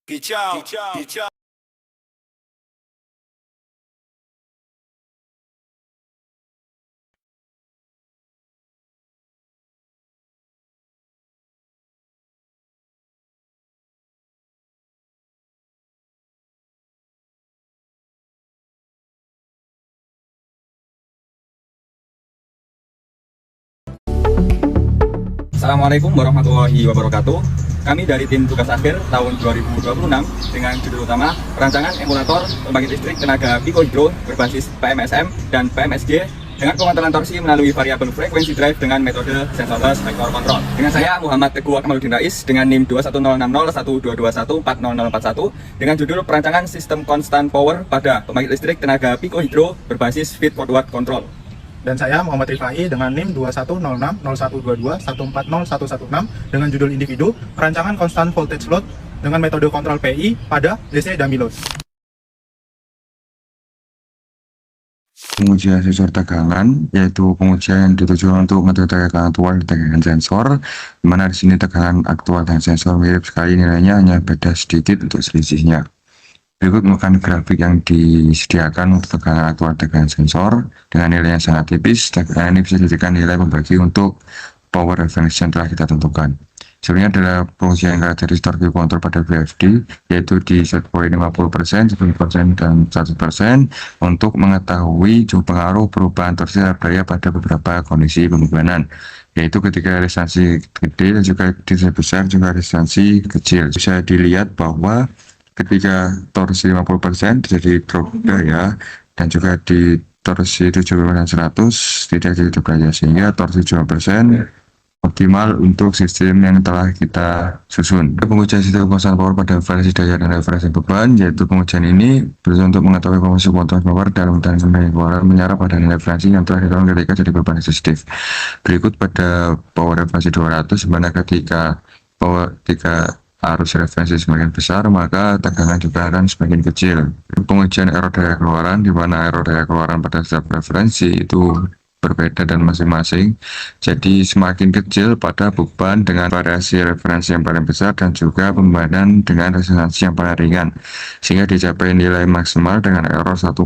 Kicau, kicau. Assalamualaikum warahmatullahi wabarakatuh. Kami dari tim tugas akhir tahun 2026 dengan judul utama perancangan emulator pembangkit listrik tenaga Pico-Hydro berbasis PMSM dan PMSG dengan pengontrolan torsi melalui variabel frekuensi drive dengan metode sensorless vector control. Dengan saya Muhammad Teguh Akmaluddin Rais dengan NIM 210601221 dengan judul perancangan sistem constant power pada pembangkit listrik tenaga Pico-Hydro berbasis feed forward control. Dan saya Muhammad Rifai dengan NIM 210600122140116 dengan judul individu perancangan constant voltage load dengan metode kontrol PI pada DC dummy load. Pengujian sensor tegangan, yaitu pengujian yang ditujukan untuk mengetahui tegangan aktual dan tegangan sensor, di mana di sini tegangan aktual dan sensor mirip sekali, nilainya hanya beda sedikit untuk selisihnya. Berikut merupakan grafik yang disediakan untuk tegangan aktual tegangan sensor dengan nilai yang sangat tipis. Tegangan ini bisa dijadikan nilai pembagi untuk power reference yang telah kita tentukan. Sebenarnya adalah pengujian karakteristik torque control pada VFD, yaitu di set point 50%, 10%, dan 100% untuk mengetahui pengaruh perubahan torsi terhadap daya pada beberapa kondisi pembebanan, yaitu ketika resistansi gede dan juga resistansi besar juga resistansi kecil. Bisa dilihat bahwa ketika torsi 50% terjadi drop daya dan juga di torsi 70% 100 tidak jadi drop daya, sehingga torsi 70% optimal untuk sistem yang telah kita susun. Pengujian sistem constant power pada referensi daya dan referensi beban, yaitu pengujian ini bertujuan untuk mengetahui fungsi kontrol power dalam mekanisme power menyerap pada nilai referensi yang telah ditentukan ketika jadi beban resistif. Berikut pada power referensi 200, dimana ketika arus referensi semakin besar, maka tegangan juga akan semakin kecil. Pengujian error daya keluaran, di mana error daya keluaran pada setiap referensi itu berbeda dan masing-masing. Jadi semakin kecil pada beban dengan variasi referensi yang paling besar dan juga pembebanan dengan resistansi yang paling ringan, sehingga dicapai nilai maksimal dengan error 1,6%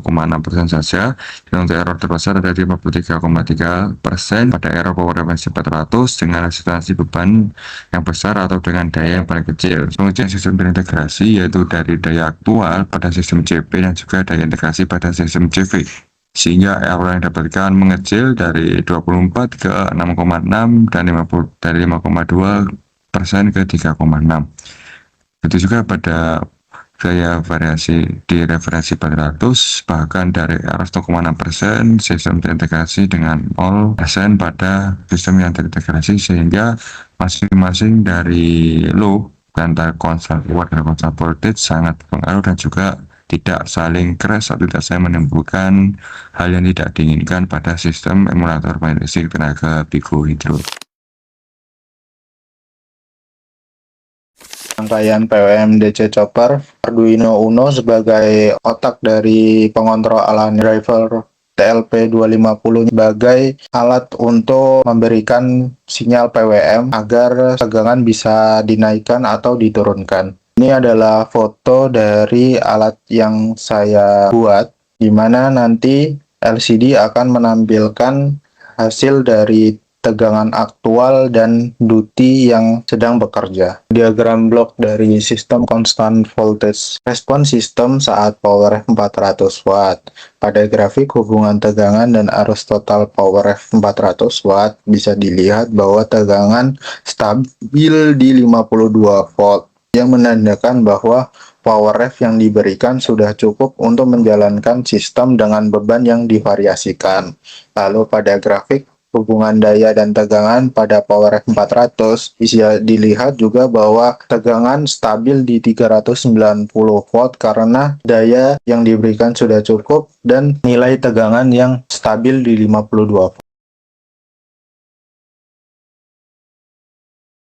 saja. Dan untuk error terbesar ada di 53,3% pada error power referensi 400 dengan resistansi beban yang besar atau dengan daya yang paling kecil. Pengujian sistem terintegrasi, yaitu dari daya aktual pada sistem CP dan juga daya integrasi pada sistem CV, sehingga error yang didapatkan mengecil dari 24 ke 6,6 dan 5,2% ke 3,6. Itu juga pada gaya variasi di referensi 400, bahkan dari error 1,6% sistem terintegrasi dengan 0% pada sistem yang terintegrasi, sehingga masing-masing dari loop dan constant power dan constant voltage sangat berpengaruh dan juga tidak saling crash atau tidak saling menimbulkan hal yang tidak diinginkan pada sistem emulator pembangkit listrik tenaga Pico-Hydro. Rangkaian PWM DC chopper Arduino Uno sebagai otak dari pengontrol alat driver TLP250 sebagai alat untuk memberikan sinyal PWM agar tegangan bisa dinaikkan atau diturunkan. Ini adalah foto dari alat yang saya buat, di mana nanti LCD akan menampilkan hasil dari tegangan aktual dan duty yang sedang bekerja. Diagram blok dari sistem constant voltage response system saat power 400 watt. Pada grafik hubungan tegangan dan arus total power 400 watt bisa dilihat bahwa tegangan stabil di 52 volt. Yang menandakan bahwa power ref yang diberikan sudah cukup untuk menjalankan sistem dengan beban yang divariasikan. Lalu pada grafik hubungan daya dan tegangan pada power ref 400 bisa dilihat juga bahwa tegangan stabil di 390 volt karena daya yang diberikan sudah cukup dan nilai tegangan yang stabil di 52 volt.